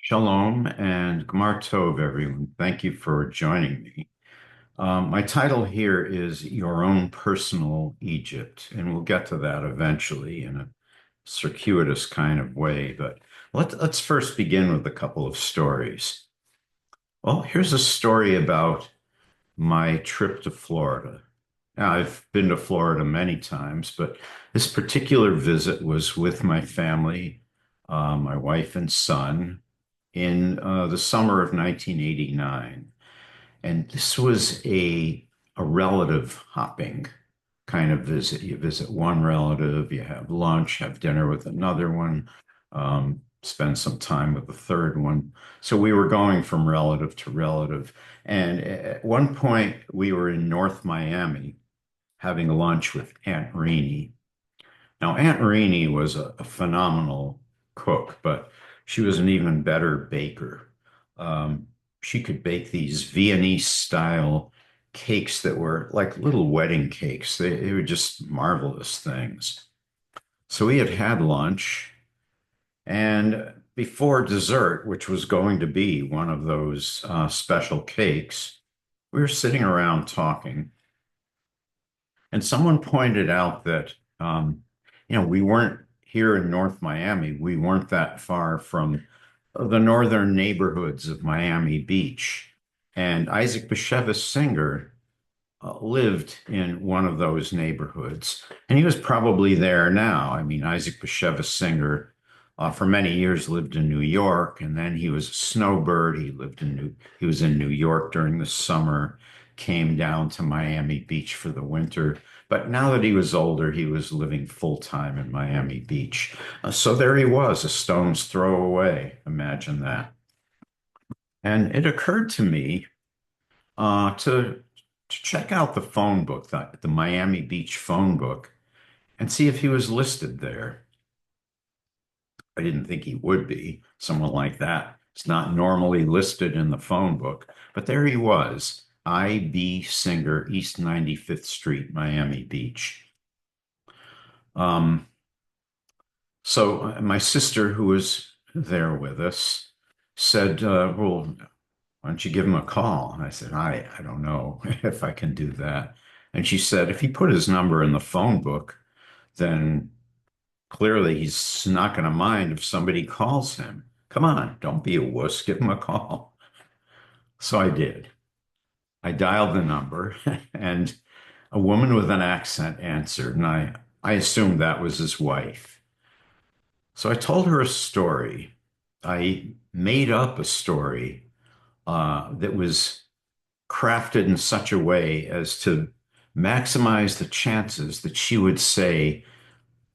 Shalom and Gmar Tov, everyone. Thank you for joining me. My title here is Your Own Personal Egypt, and we'll get to that eventually in a circuitous kind of way. But let's first begin with a couple of stories. Well, here's a story about my trip to Florida. Now, I've been to Florida many times, but this particular visit was with my family, my wife and son, in the summer of 1989. And this was a relative hopping kind of visit. You visit one relative, you have lunch, have dinner with another one, spend some time with the third one. So we were going from relative to relative. And at one point, we were in North Miami having lunch with Aunt Renee. Now, Aunt Renee was a phenomenal cook, but she was an even better baker. She could bake these Viennese style cakes that were like little wedding cakes. They were just marvelous things. So we had had lunch, and before dessert, which was going to be one of those special cakes, we were sitting around talking, and someone pointed out that we weren't here in North Miami. We weren't that far from the northern neighborhoods of Miami Beach. And Isaac Bashevis Singer lived in one of those neighborhoods, and he was probably there now. I mean, Isaac Bashevis Singer, for many years lived in New York, and then he was a snowbird. He was in New York during the summer, came down to Miami Beach for the winter. But now that he was older, he was living full time in Miami Beach. So there he was, a stone's throw away. Imagine that. And it occurred to me to check out the phone book, the Miami Beach phone book, and see if he was listed there. I didn't think he would be. Someone like that is not normally listed in the phone book, but there he was, I.B. Singer, East 95th Street, Miami Beach. So my sister, who was there with us, said, well, why don't you give him a call? And I said, I don't know if I can do that. And she said, if he put his number in the phone book, then clearly he's not going to mind if somebody calls him. Come on, don't be a wuss, give him a call. So I did. I dialed the number and a woman with an accent answered, and I assumed that was his wife. So I told her a story. I made up a story that was crafted in such a way as to maximize the chances that she would say,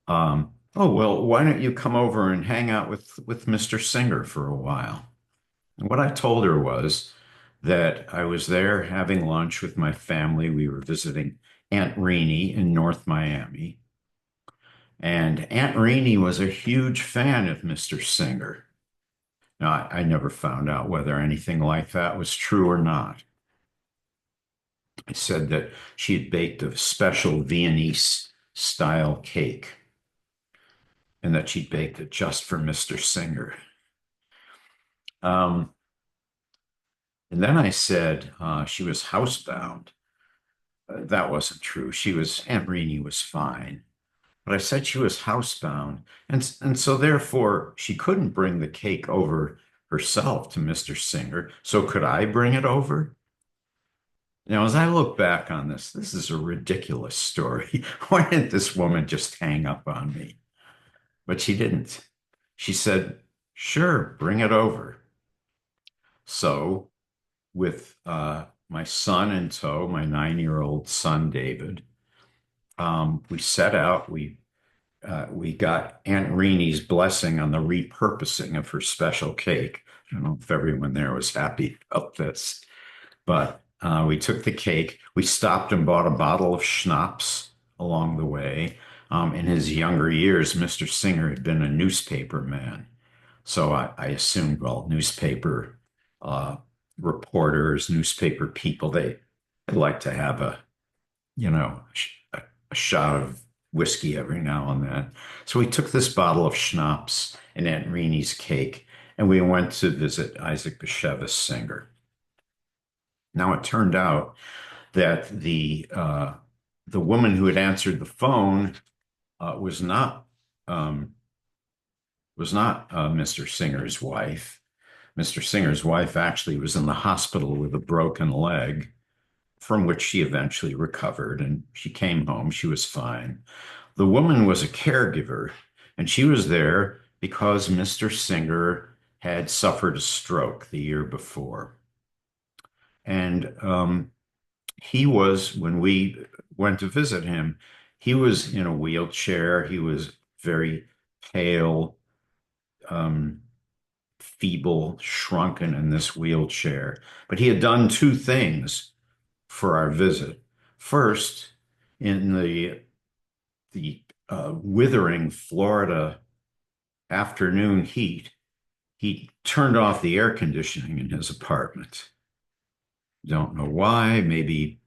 "Oh, well, why don't you come over and hang out with Mr. Singer for a while?" And what I told her was that I was there having lunch with my family. We were visiting Aunt Renee in North Miami. And Aunt Renee was a huge fan of Mr. Singer. Now, I never found out whether anything like that was true or not. I said that she had baked a special Viennese style cake and that she'd baked it just for Mr. Singer. Um, and then I said she was housebound. That wasn't true. Aunt Renee was fine. But I said she was housebound. And so therefore she couldn't bring the cake over herself to Mr. Singer. So could I bring it over? Now, as I look back on this is a ridiculous story. Why didn't this woman just hang up on me? But she didn't. She said, sure, bring it over. So, with my son in tow, my 9-year-old son, David, we set out. We got Aunt Renee's blessing on the repurposing of her special cake. I don't know if everyone there was happy about this, but we took the cake. We stopped and bought a bottle of schnapps along the way. In his younger years, Mr. Singer had been a newspaper man. So I assumed, well, newspaper uh, reporters, newspaper people, they like to have a shot of whiskey every now and then. So we took this bottle of schnapps and Aunt Renee's cake, and we went to visit Isaac Bashevis Singer. Now it turned out that the woman who had answered the phone uh, was not um, was not Mr. Singer's wife. Mr. Singer's wife actually was in the hospital with a broken leg, from which she eventually recovered, and she came home. She was fine. The woman was a caregiver, and she was there because Mr. Singer had suffered a stroke the year before. And he was, when we went to visit him, he was in a wheelchair. He was very pale, um, feeble, shrunken in this wheelchair. But he had done two things for our visit. First, in the withering Florida afternoon heat, he turned off the air conditioning in his apartment. Don't know why, maybe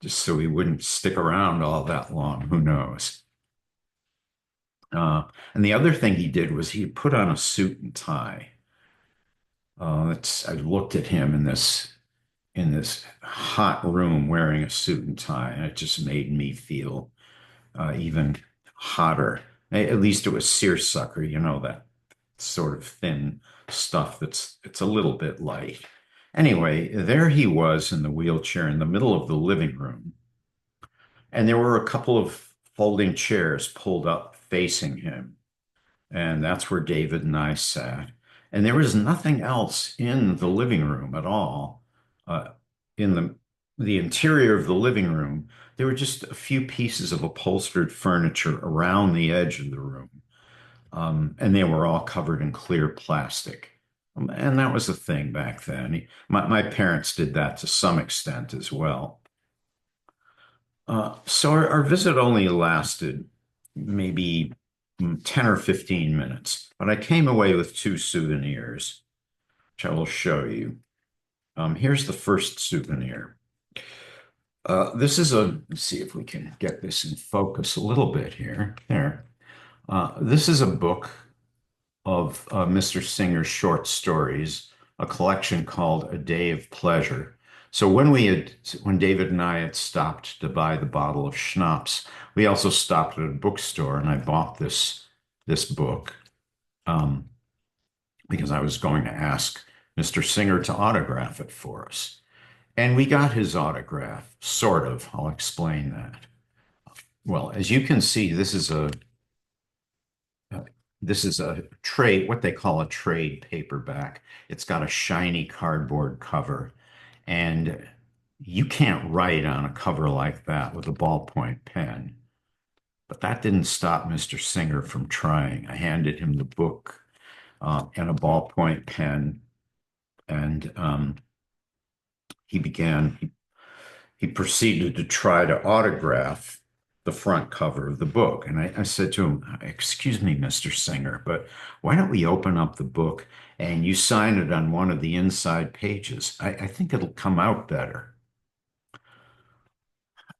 just so he wouldn't stick around all that long. Who knows? Uh, and the other thing he did was he put on a suit and tie. I looked at him in this hot room wearing a suit and tie, and it just made me feel even hotter. At least it was seersucker, that sort of thin stuff it's a little bit light. Anyway, there he was in the wheelchair in the middle of the living room, and there were a couple of folding chairs pulled up facing him, and that's where David and I sat. And there was nothing else in the living room at all. Uh, in the interior of the living room, there were just a few pieces of upholstered furniture around the edge of the room, and they were all covered in clear plastic. And that was the thing back then. My parents did that to some extent as well. So our visit only lasted maybe 10 or 15 minutes, but I came away with two souvenirs, which I will show you. Here's the first souvenir. This is let's see if we can get this in focus a little bit here. There. This is a book of Mr. Singer's short stories, a collection called A Day of Pleasure. So when David and I had stopped to buy the bottle of schnapps, we also stopped at a bookstore, and I bought this book um, because I was going to ask Mr. Singer to autograph it for us. And we got his autograph, sort of. I'll explain that. Well, as you can see, uh, this is a trade, what they call a trade paperback. It's got a shiny cardboard cover, and you can't write on a cover like that with a ballpoint pen. But that didn't stop Mr. Singer from trying. I handed him the book and a ballpoint pen, and he began, he proceeded to try to autograph the front cover of the book. And I said to him, "Excuse me, Mr. Singer, but why don't we open up the book and you sign it on one of the inside pages? I think it'll come out better."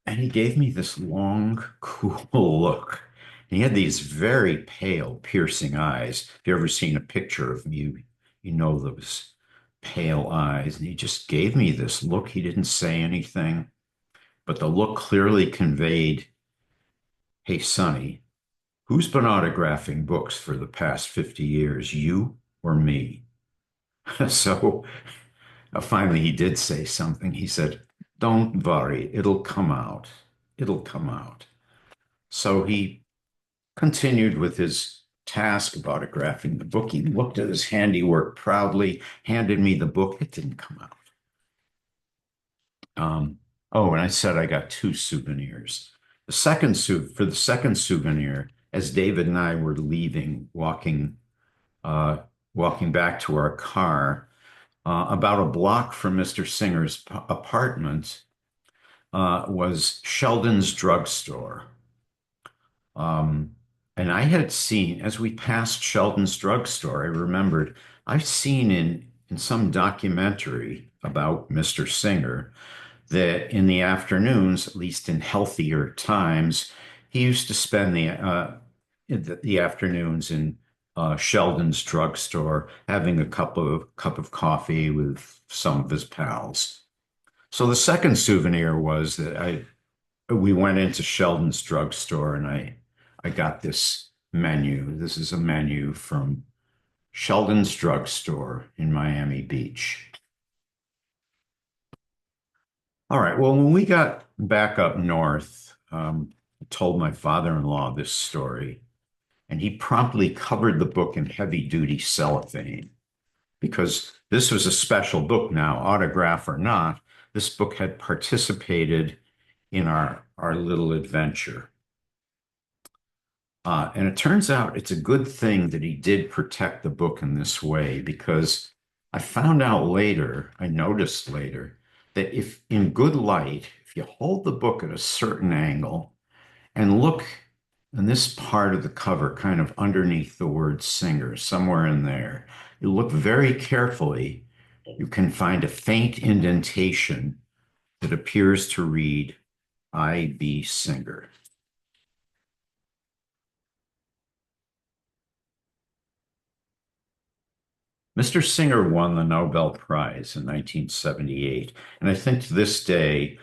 And he gave me this long, cool look. And he had these very pale, piercing eyes. If you've ever seen a picture of him, you know those pale eyes. And he just gave me this look. He didn't say anything, but the look clearly conveyed, "Hey, Sonny, who's been autographing books for the past 50 years, you or me?" So finally he did say something. He said, "Don't worry, it'll come out. It'll come out." So he continued with his task of autographing the book. He looked at his handiwork proudly, handed me the book. It didn't come out. Oh, and I said I got two souvenirs. For the second souvenir, as David and I were leaving, uh, walking back to our car, about a block from Mr. Singer's apartment, was Sheldon's drugstore. Um, and I had seen, as we passed Sheldon's drugstore, I remembered I've seen in some documentary about Mr. Singer that in the afternoons, at least in healthier times, he used to spend the afternoons in Sheldon's drugstore, having a cup of coffee with some of his pals. So the second souvenir was that I we went into Sheldon's drugstore and I got this menu. This is a menu from Sheldon's drugstore in Miami Beach. All right. Well, when we got back up north, I told my father-in-law this story, and he promptly covered the book in heavy-duty cellophane because this was a special book now, autograph or not. This book had participated in our little adventure. And it turns out it's a good thing that he did protect the book in this way because I found out later, I noticed later, that if in good light, if you hold the book at a certain angle and look in this part of the cover, kind of underneath the word singer, somewhere in there, you look very carefully, you can find a faint indentation that appears to read I.B. Singer. Mr. Singer won the Nobel Prize in 1978, and I think to this day,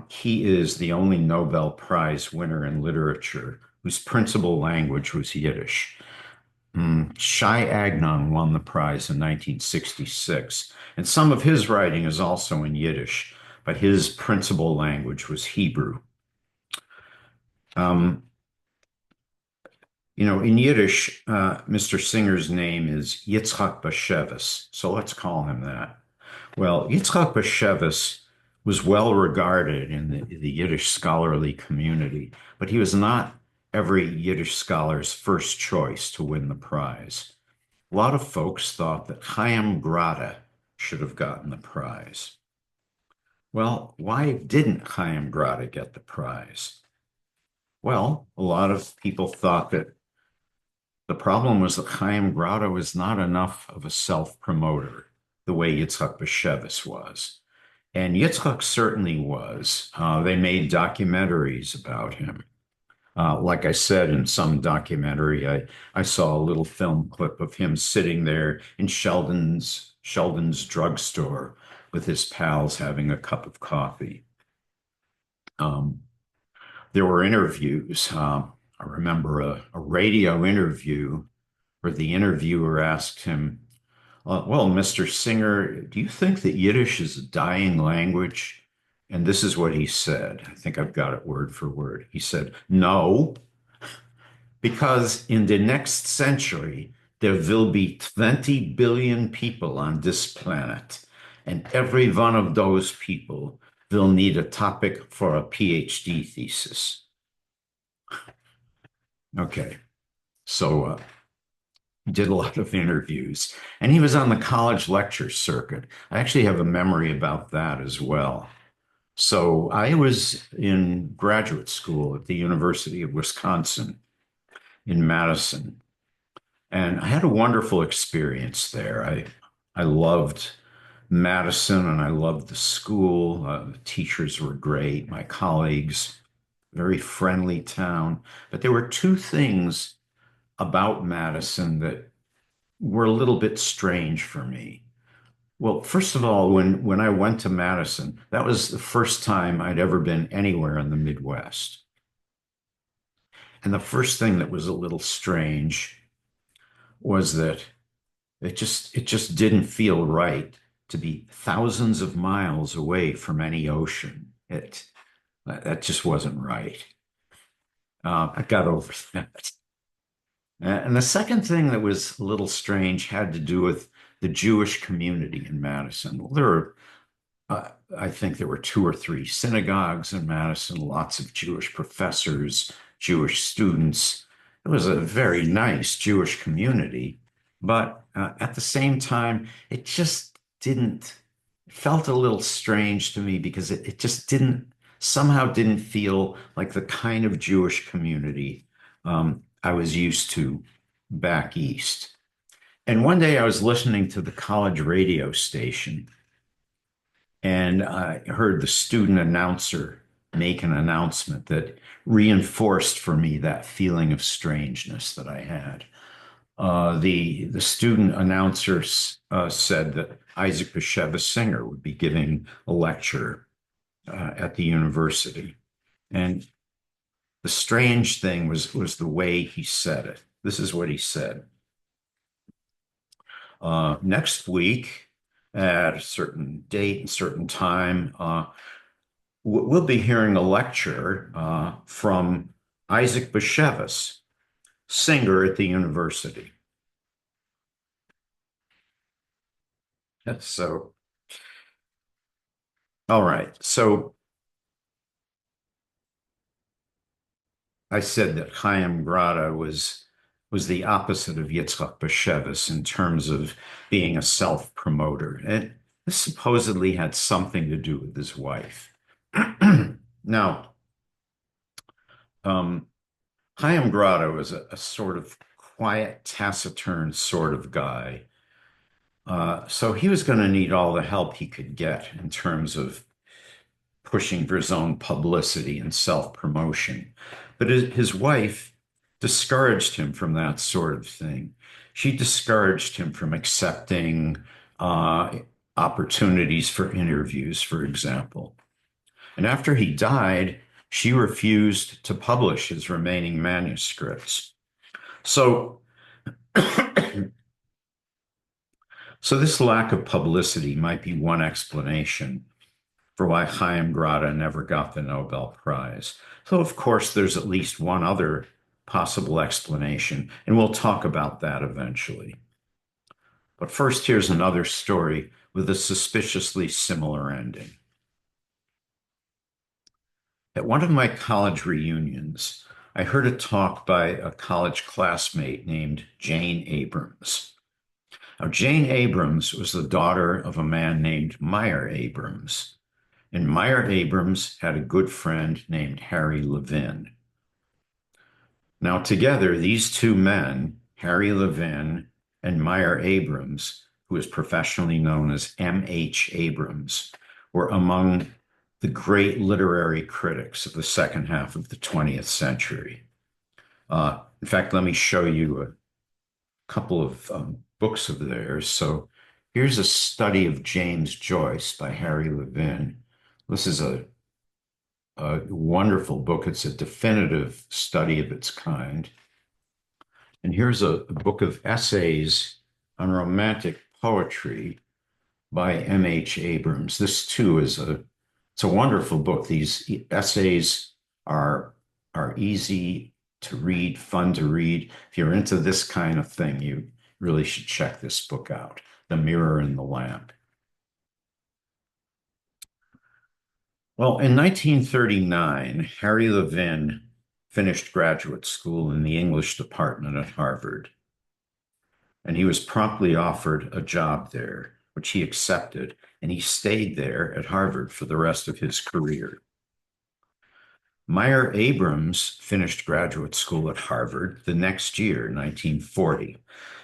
he is the only Nobel Prize winner in literature whose principal language was Yiddish. Shai Agnon won the prize in 1966, and some of his writing is also in Yiddish, but his principal language was Hebrew. Um, in Yiddish, Mr. Singer's name is Yitzchak Bashevis, so let's call him that. Well, Yitzchak Bashevis was well regarded in the Yiddish scholarly community, but he was not every Yiddish scholar's first choice to win the prize. A lot of folks thought that Chaim Grada should have gotten the prize. Well, why didn't Chaim Grada get the prize? Well, a lot of people thought that the problem was that Chaim Grada was not enough of a self-promoter the way Yitzchak Bashevis was. And Yitzchak certainly was. They made documentaries about him. Like I said, in some documentary, I saw a little film clip of him sitting there in Sheldon's drugstore with his pals having a cup of coffee. Um, there were interviews. I remember a radio interview where the interviewer asked him, well, Mr. Singer, do you think that Yiddish is a dying language? And this is what he said. I think I've got it word for word. He said, no, because in the next century, there will be 20 billion people on this planet, and every one of those people will need a topic for a PhD thesis. Okay, so did a lot of interviews, and he was on the college lecture circuit. I actually have a memory about that as well. So I was in graduate school at the University of Wisconsin in Madison, and I had a wonderful experience there. I loved Madison and I loved the school. The teachers were great, my colleagues, very friendly town. But there were two things about Madison that were a little bit strange for me. Well, first of all, when I went to Madison, that was the first time I'd ever been anywhere in the Midwest. And the first thing that was a little strange was that it just didn't feel right to be thousands of miles away from any ocean. That just wasn't right. I got over that. And the second thing that was a little strange had to do with the Jewish community in Madison. Well, I think there were two or three synagogues in Madison, lots of Jewish professors, Jewish students. It was a very nice Jewish community, but at the same time, it just didn't, it felt a little strange to me because it just somehow didn't feel like the kind of Jewish community I was used to back east. And one day I was listening to the college radio station and I heard the student announcer make an announcement that reinforced for me that feeling of strangeness that I had. The student announcer said that Isaac Bashevis Singer would be giving a lecture at the university. And the strange thing was the way he said it. This is what he said. Next week, at a certain date and certain time, we'll be hearing a lecture from Isaac Bashevis, singer at the university. So, all right. So I said that Chaim Grada was the opposite of Yitzchak Bashevis in terms of being a self-promoter. And this supposedly had something to do with his wife. Now, um, Chaim Grada was a sort of quiet, taciturn sort of guy. So he was going to need all the help he could get in terms of pushing for his own publicity and self-promotion. But his wife discouraged him from that sort of thing. She discouraged him from accepting uh, opportunities for interviews, for example. And after he died, she refused to publish his remaining manuscripts. So, so this lack of publicity might be one explanation for why Chaim Grada never got the Nobel Prize. So, of course, there's at least one other possible explanation, and we'll talk about that eventually. But first, here's another story with a suspiciously similar ending. At one of my college reunions, I heard a talk by a college classmate named Jane Abrams. Now, Jane Abrams was the daughter of a man named Meyer Abrams. And Meyer Abrams had a good friend named Harry Levin. Now, together, these two men, Harry Levin and Meyer Abrams, who is professionally known as M.H. Abrams, were among the great literary critics of the second half of the 20th century. In fact, let me show you a couple of books of theirs. So here's a study of James Joyce by Harry Levin. This is a wonderful book. It's a definitive study of its kind. And here's a book of essays on romantic poetry by M.H. Abrams. This too it's a wonderful book. These essays are easy to read, fun to read. If you're into this kind of thing, you really should check this book out, The Mirror and the Lamp. Well, in 1939, Harry Levin finished graduate school in the English department at Harvard, and he was promptly offered a job there, which he accepted, and he stayed there at Harvard for the rest of his career. Meyer Abrams finished graduate school at Harvard the next year, 1940,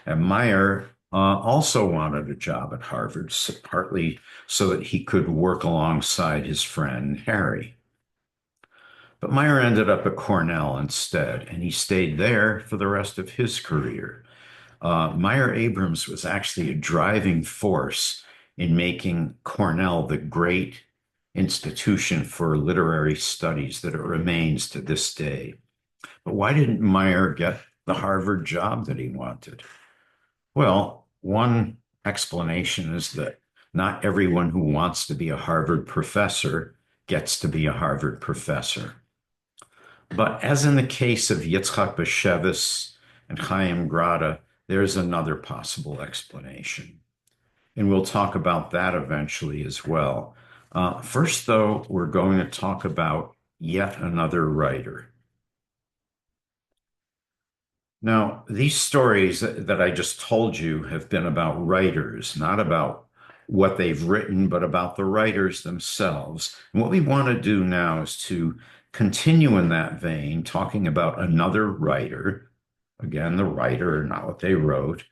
and Meyer also wanted a job at Harvard, partly so that he could work alongside his friend Harry. But Meyer ended up at Cornell instead, and he stayed there for the rest of his career. Meyer Abrams was actually a driving force in making Cornell the great institution for literary studies that it remains to this day. But why didn't Meyer get the Harvard job that he wanted? Well, one explanation is that not everyone who wants to be a Harvard professor gets to be a Harvard professor. But as in the case of Yitzchak Bashevis and Chaim Grada, there's another possible explanation. And we'll talk about that eventually as well. First, though, we're going to talk about yet another writer. Now, these stories that I just told you have been about writers, not about what they've written, but about the writers themselves. And what we want to do now is to continue in that vein, talking about another writer. Again, the writer, not what they wrote.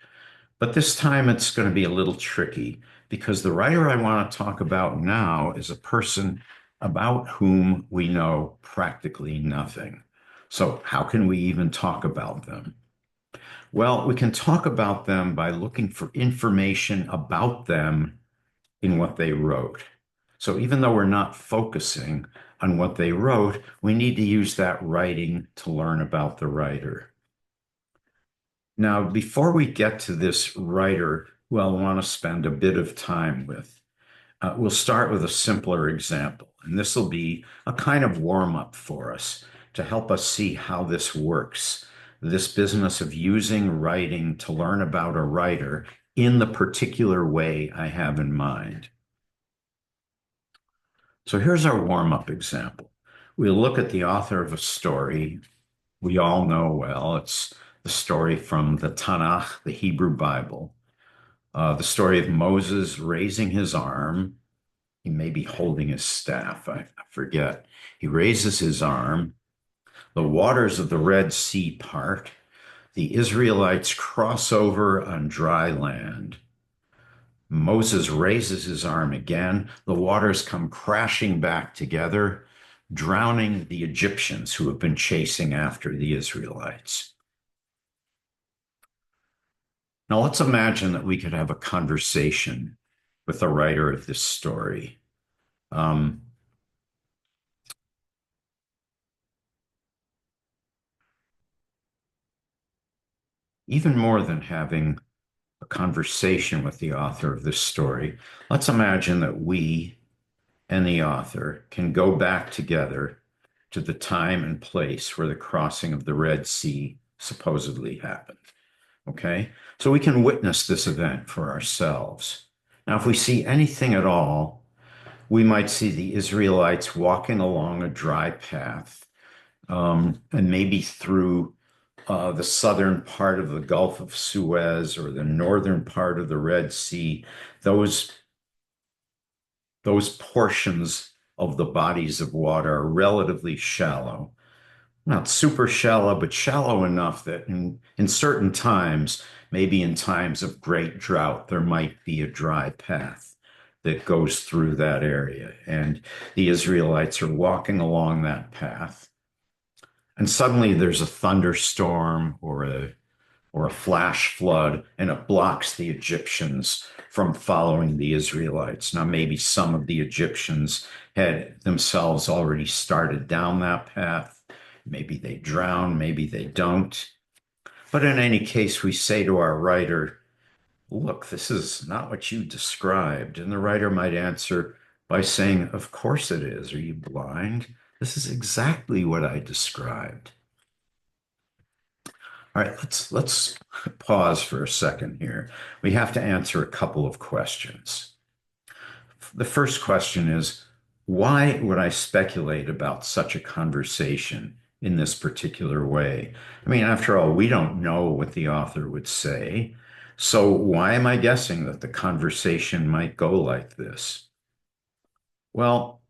But this time it's going to be a little tricky because the writer I want to talk about now is a person about whom we know practically nothing. So how can we even talk about them? Well, we can talk about them by looking for information about them in what they wrote. So even though we're not focusing on what they wrote, we need to use that writing to learn about the writer. Now, before we get to this writer who I want to spend a bit of time with, we'll start with a simpler example. And this will be a kind of warm up for us to help us see how this works. This business of using writing to learn about a writer in the particular way I have in mind. So here's our warm up example. We'll look at the author of a story we all know well. It's the story from the Tanakh, the Hebrew Bible, the story of Moses raising his arm. He may be holding his staff. I forget. He raises his arm. The waters of the Red Sea part. The Israelites cross over on dry land. Moses raises his arm again. The waters come crashing back together, drowning the Egyptians who have been chasing after the Israelites. Now, let's imagine that we could have a conversation with the writer of this story. Um, Even more than having a conversation with the author of this story, let's imagine that we and the author can go back together to the time and place where the crossing of the Red Sea supposedly happened. Okay? So we can witness this event for ourselves. Now, if we see anything at all, we might see the Israelites walking along a dry path, and maybe through the southern part of the Gulf of Suez or the northern part of the Red Sea, those those portions of the bodies of water are relatively shallow. Not super shallow, but shallow enough that in certain times, maybe in times of great drought, there might be a dry path that goes through that area. And the Israelites are walking along that path. And suddenly there's a thunderstorm or a flash flood, and it blocks the Egyptians from following the Israelites. Now, maybe some of the Egyptians had themselves already started down that path. Maybe they drown, maybe they don't. But in any case, we say to our writer, look, this is not what you described. And the writer might answer by saying, of course it is. Are you blind? This is exactly what I described. All right, let's pause for a second here. We have to answer a couple of questions. The first question is, why would I speculate about such a conversation in this particular way? I mean, after all, we don't know what the author would say. So why am I guessing that the conversation might go like this? Well,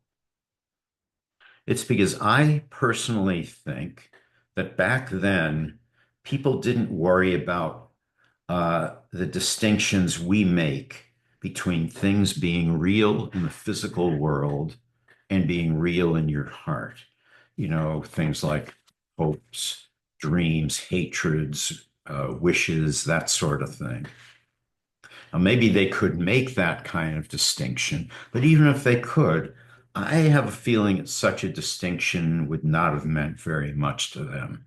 it's because I personally think that back then, people didn't worry about the distinctions we make between things being real in the physical world and being real in your heart. You know, things like hopes, dreams, hatreds, wishes, that sort of thing. Now, maybe they could make that kind of distinction, but even if they could, I have a feeling that such a distinction would not have meant very much to them.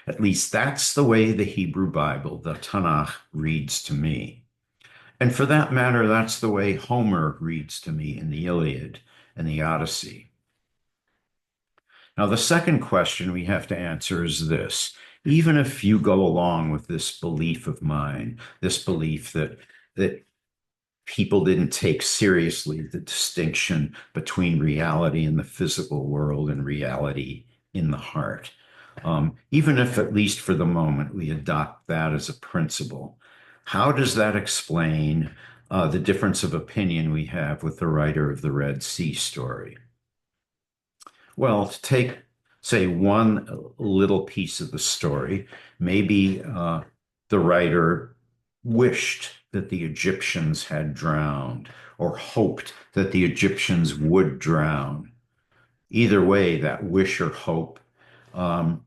At least that's the way the Hebrew Bible, the Tanakh, reads to me. And for that matter, that's the way Homer reads to me in the Iliad and the Odyssey. Now, the second question we have to answer is this. Even if you go along with this belief of mine, this belief that people didn't take seriously the distinction between reality in the physical world and reality in the heart. Even if, at least for the moment, we adopt that as a principle, how does that explain the difference of opinion we have with the writer of the Red Sea story? Well, to take, say, one little piece of the story, maybe the writer wished that the Egyptians had drowned or hoped that the Egyptians would drown. Either way, that wish or hope um,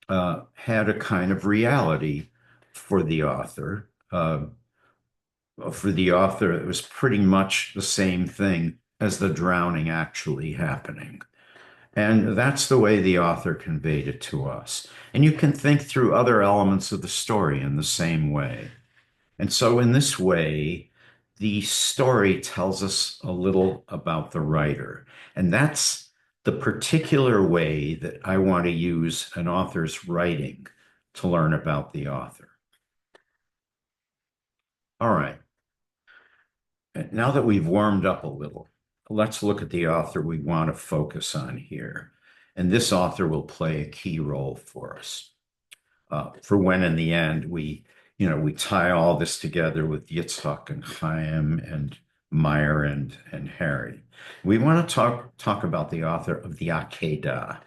had a kind of reality. for the author. For the author, it was pretty much the same thing as the drowning actually happening. And that's the way the author conveyed it to us. And you can think through other elements of the story in the same way. And so, in this way, the story tells us a little about the writer. And that's the particular way that I want to use an author's writing to learn about the author. All right. Now that we've warmed up a little, let's look at the author we want to focus on here. And this author will play a key role for us. For when in the end we tie all this together with Yitzhak and Chaim and Meyer and Harry. We want to talk about the author of the Akedah,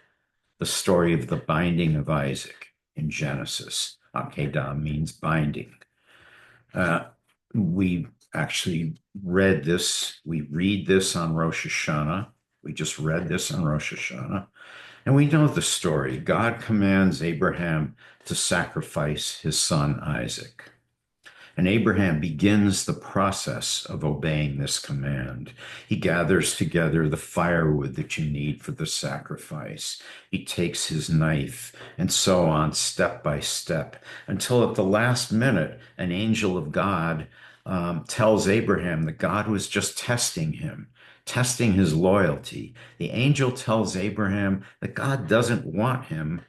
the story of the binding of Isaac in Genesis. Akedah means binding. We actually read this. We read this on Rosh Hashanah. We just read this on Rosh Hashanah. And we know the story. God commands Abraham to sacrifice his son Isaac. And Abraham begins the process of obeying this command. He gathers together the firewood that you need for the sacrifice. He takes his knife and so on, step by step, until at the last minute, an angel of God tells Abraham that God was just testing him, testing his loyalty. The angel tells Abraham that God doesn't want him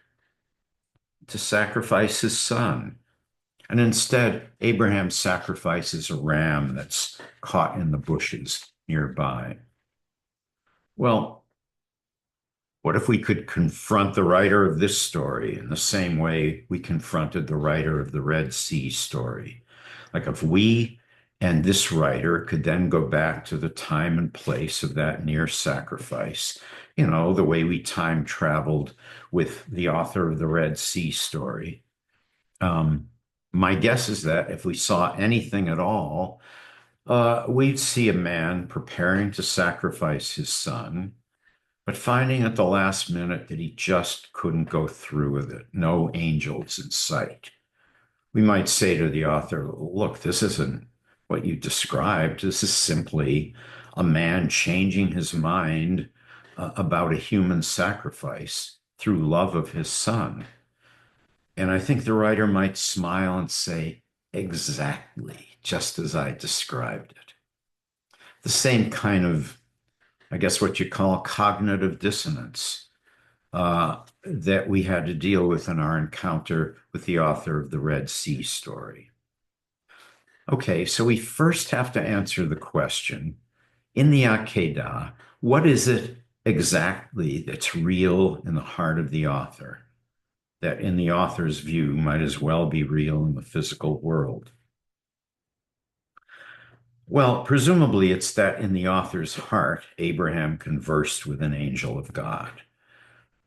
to sacrifice his son. And instead, Abraham sacrifices a ram that's caught in the bushes nearby. Well, what if we could confront the writer of this story in the same way we confronted the writer of the Red Sea story? Like if we and this writer could then go back to the time and place of that near sacrifice, the way we time traveled with the author of the Red Sea story. My guess is that if we saw anything at all, we'd see a man preparing to sacrifice his son, but finding at the last minute that he just couldn't go through with it. No angels in sight. We might say to the author, look, this isn't what you described. This is simply a man changing his mind about a human sacrifice through love of his son. And I think the writer might smile and say, exactly, just as I described it. The same kind of, I guess, what you call cognitive dissonance that we had to deal with in our encounter with the author of the Red Sea story. Okay, so we first have to answer the question, in the Akedah, what is it exactly that's real in the heart of the author, that in the author's view might as well be real in the physical world? Well, presumably it's that in the author's heart, Abraham conversed with an angel of God.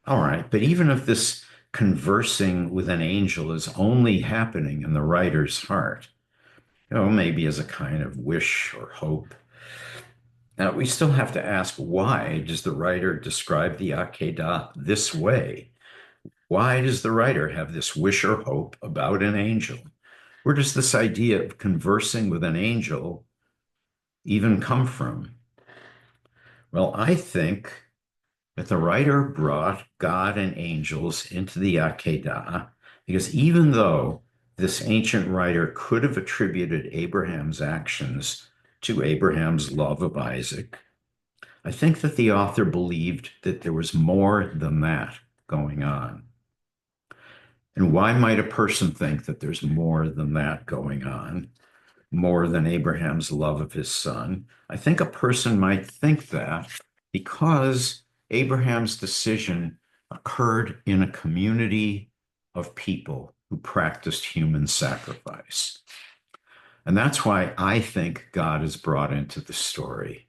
All right, but even if this conversing with an angel is only happening in the writer's heart, maybe as a kind of wish or hope, now we still have to ask, why does the writer describe the Akedah this way? Why does the writer have this wish or hope about an angel? Where does this idea of conversing with an angel even come from? Well, I think that the writer brought God and angels into the Akedah because even though this ancient writer could have attributed Abraham's actions to Abraham's love of Isaac, I think that the author believed that there was more than that going on. And why might a person think that there's more than that going on, more than Abraham's love of his son? I think a person might think that because Abraham's decision occurred in a community of people who practiced human sacrifice. And that's why I think God is brought into the story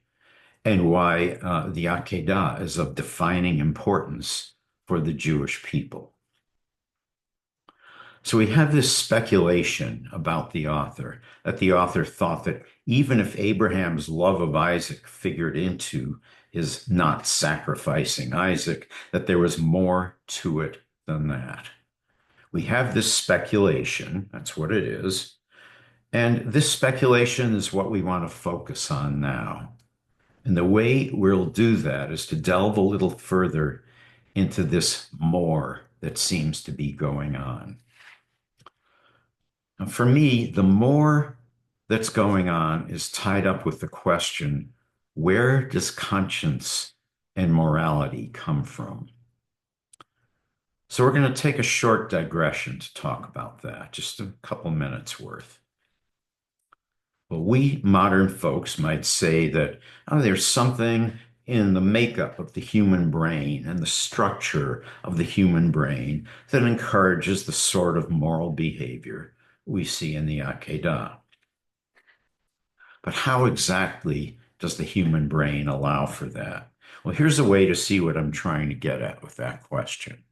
and why the Akedah is of defining importance for the Jewish people. So we have this speculation about the author, that the author thought that even if Abraham's love of Isaac figured into his not sacrificing Isaac, that there was more to it than that. We have this speculation, that's what it is. And this speculation is what we want to focus on now. And the way we'll do that is to delve a little further into this more that seems to be going on. Now, for me, the more that's going on is tied up with the question, where does conscience and morality come from? So we're going to take a short digression to talk about that, just a couple minutes worth. Well, we modern folks might say that there's something in the makeup of the human brain and the structure of the human brain that encourages the sort of moral behavior we see in the Akedah. But how exactly does the human brain allow for that? Well, here's a way to see what I'm trying to get at with that question.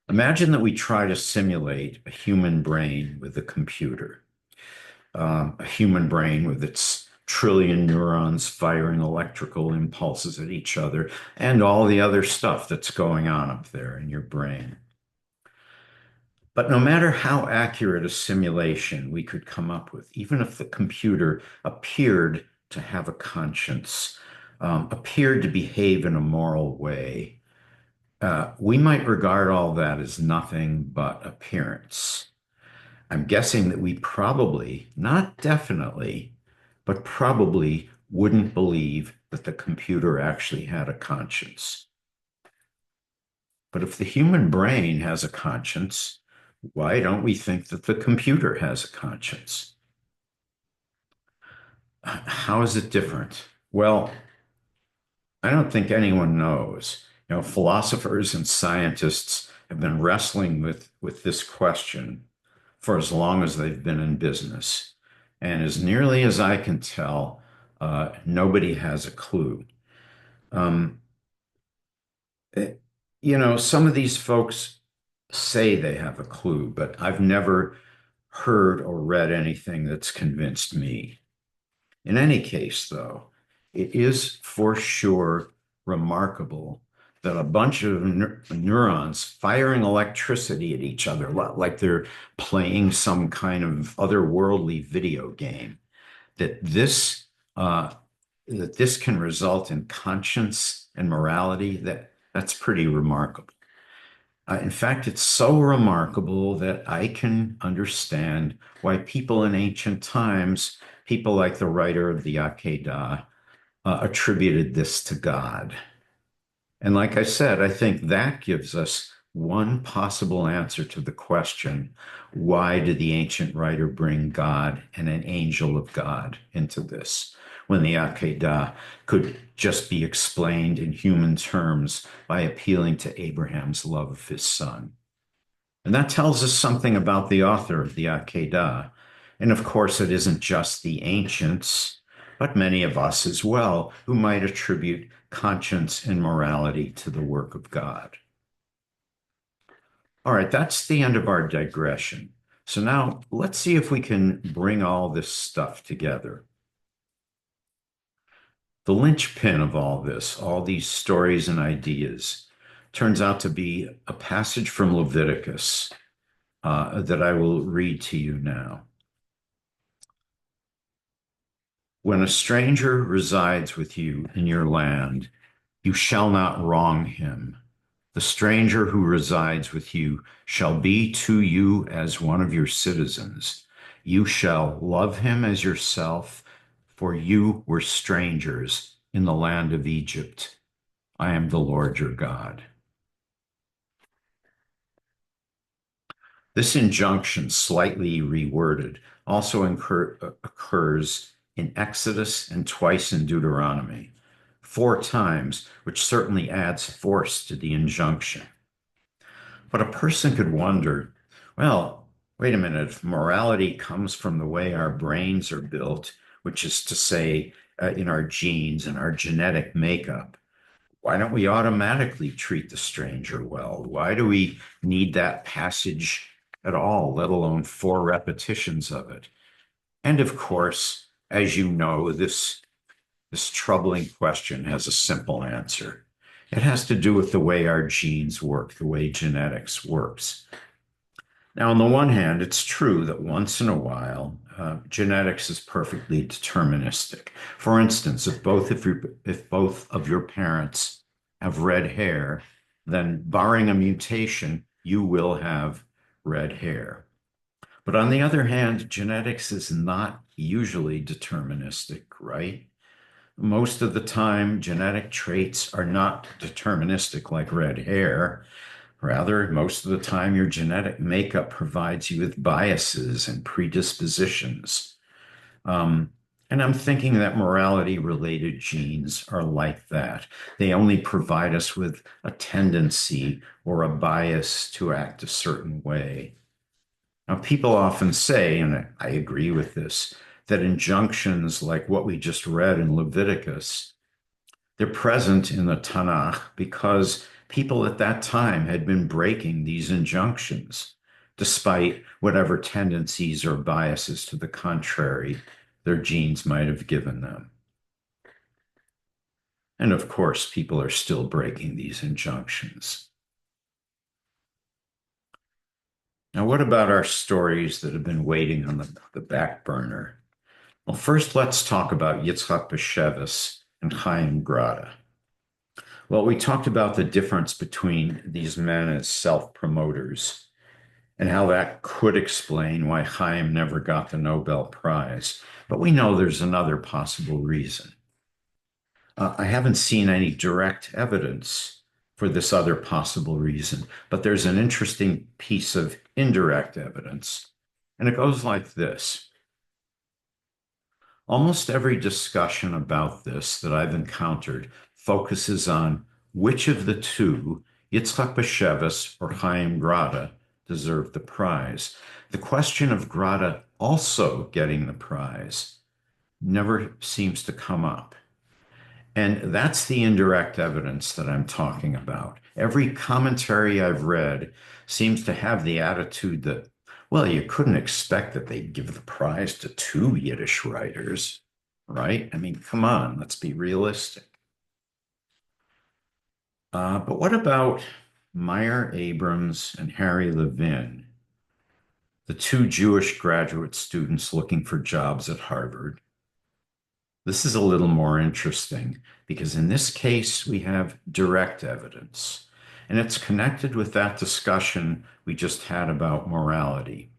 Imagine that we try to simulate a human brain with a computer, a human brain with its trillion neurons firing electrical impulses at each other and all the other stuff that's going on up there in your brain. But no matter how accurate a simulation we could come up with, even if the computer appeared to have a conscience, appeared to behave in a moral way, we might regard all that as nothing but appearance. I'm guessing that we probably, not definitely, but probably wouldn't believe that the computer actually had a conscience. But if the human brain has a conscience, why don't we think that the computer has a conscience? How is it different? Well, I don't think anyone knows. Philosophers and scientists have been wrestling with this question for as long as they've been in business. And as nearly as I can tell, nobody has a clue. Some of these folks say they have a clue, but I've never heard or read anything that's convinced me. In any case, though, it is for sure remarkable that a bunch of neurons firing electricity at each other, like they're playing some kind of otherworldly video game, that this can result in conscience and morality, that's pretty remarkable. In fact, it's so remarkable that I can understand why people in ancient times, people like the writer of the Akedah, attributed this to God. And like I said, I think that gives us one possible answer to the question, why did the ancient writer bring God and an angel of God into this, when the Akedah could just be explained in human terms by appealing to Abraham's love of his son? And that tells us something about the author of the Akedah. And of course, it isn't just the ancients, but many of us as well, who might attribute conscience and morality to the work of God. All right, that's the end of our digression. So now let's see if we can bring all this stuff together. The linchpin of all this, all these stories and ideas, turns out to be a passage from Leviticus that I will read to you now. When a stranger resides with you in your land, you shall not wrong him. The stranger who resides with you shall be to you as one of your citizens. You shall love him as yourself, for you were strangers in the land of Egypt. I am the Lord your God. This injunction, slightly reworded, also occurs in Exodus and twice in Deuteronomy, 4 times, which certainly adds force to the injunction. But a person could wonder, well, wait a minute, if morality comes from the way our brains are built, which is to say, in our genes and our genetic makeup, why don't we automatically treat the stranger well? Why do we need that passage at all, let alone 4 repetitions of it? And of course, as you know, this troubling question has a simple answer. It has to do with the way our genes work, the way genetics works. Now, on the one hand, it's true that once in a while, genetics is perfectly deterministic. For instance, if both of your parents have red hair, then barring a mutation, you will have red hair. But on the other hand, genetics is not usually deterministic, right? Most of the time, genetic traits are not deterministic like red hair. Rather, most of the time, your genetic makeup provides you with biases and predispositions. Um, and I'm thinking that morality related genes are like that. They only provide us with a tendency or a bias to act a certain way. Now, people often say, and I agree with this, that injunctions like what we just read in Leviticus, they're present in the Tanakh because people at that time had been breaking these injunctions, despite whatever tendencies or biases to the contrary their genes might have given them. And of course, people are still breaking these injunctions. Now, what about our stories that have been waiting on the back burner? Well, first, let's talk about Yitzhak Bashevis and Chaim Grada. Well, we talked about the difference between these men as self-promoters and how that could explain why Chaim never got the Nobel Prize. But we know there's another possible reason. I haven't seen any direct evidence for this other possible reason, but there's an interesting piece of indirect evidence. And it goes like this. Almost every discussion about this that I've encountered focuses on which of the two, Yitzhak Bashevis or Chaim Grada, deserved the prize. The question of Grada also getting the prize never seems to come up. And that's the indirect evidence that I'm talking about. Every commentary I've read seems to have the attitude that, well, you couldn't expect that they'd give the prize to two Yiddish writers, right? I mean, come on, let's be realistic. But what about Meyer Abrams and Harry Levin, the two Jewish graduate students looking for jobs at Harvard? This is a little more interesting because in this case, we have direct evidence, and it's connected with that discussion we just had about morality.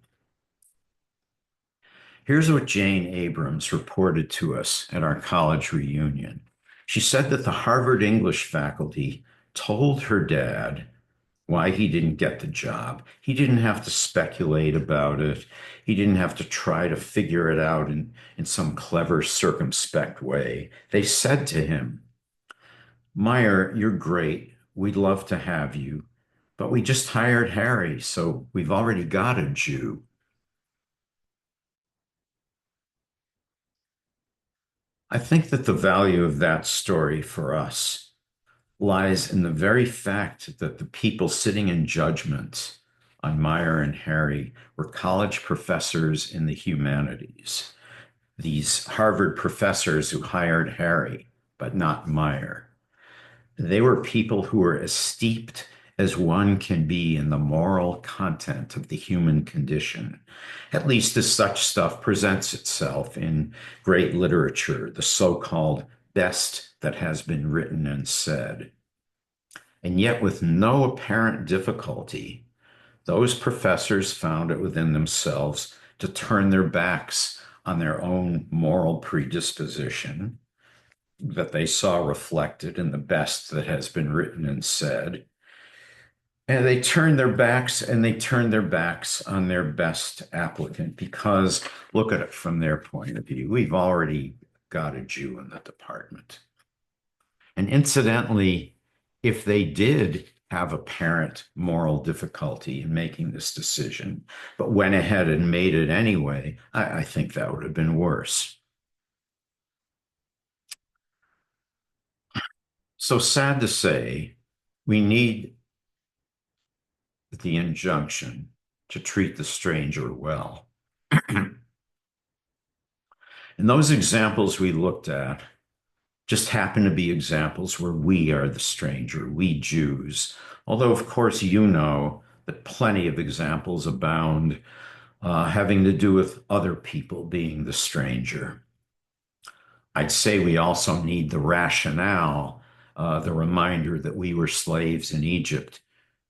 Here's what Jane Abrams reported to us at our college reunion. She said that the Harvard English faculty told her dad why he didn't get the job. He didn't have to speculate about it. He didn't have to try to figure it out in some clever, circumspect way. They said to him, Meyer, you're great. We'd love to have you, but we just hired Harry, so we've already got a Jew. I think that the value of that story for us lies in the very fact that the people sitting in judgment on Meyer and Harry were college professors in the humanities. These Harvard professors who hired Harry, but not Meyer. They were people who were as steeped as one can be in the moral content of the human condition, at least as such stuff presents itself in great literature, the so-called best that has been written and said. And yet, with no apparent difficulty, those professors found it within themselves to turn their backs on their own moral predisposition that they saw reflected in the best that has been written and said. And they turned their backs on their best applicant because look at it from their point of view. We've already got a Jew in the department. And incidentally, if they did have apparent moral difficulty in making this decision, but went ahead and made it anyway, I think that would have been worse. So sad to say, we need the injunction to treat the stranger well. In those examples we looked at, just happen to be examples where we are the stranger, we Jews. Although, of course, you know that plenty of examples abound having to do with other people being the stranger. I'd say we also need the rationale, the reminder that we were slaves in Egypt,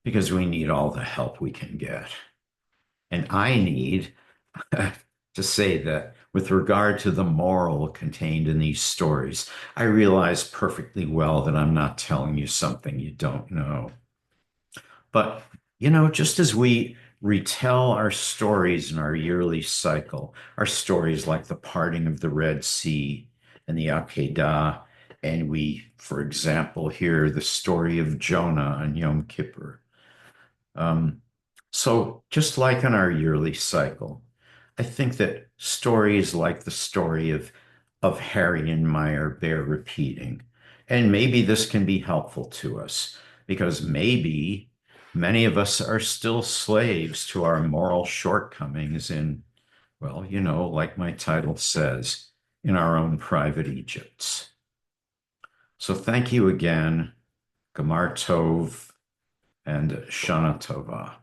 because we need all the help we can get. And I need to say that with regard to the moral contained in these stories, I realize perfectly well that I'm not telling you something you don't know. But, just as we retell our stories in our yearly cycle, our stories like the parting of the Red Sea and the Akedah, and we, for example, hear the story of Jonah on Yom Kippur. Um, so, just like in our yearly cycle, I think that stories like the story of Harry and Meyer bear repeating. And maybe this can be helpful to us because maybe many of us are still slaves to our moral shortcomings in, well, like my title says, in our own private Egypts. So thank you again, Gamar Tov and Shana Tova.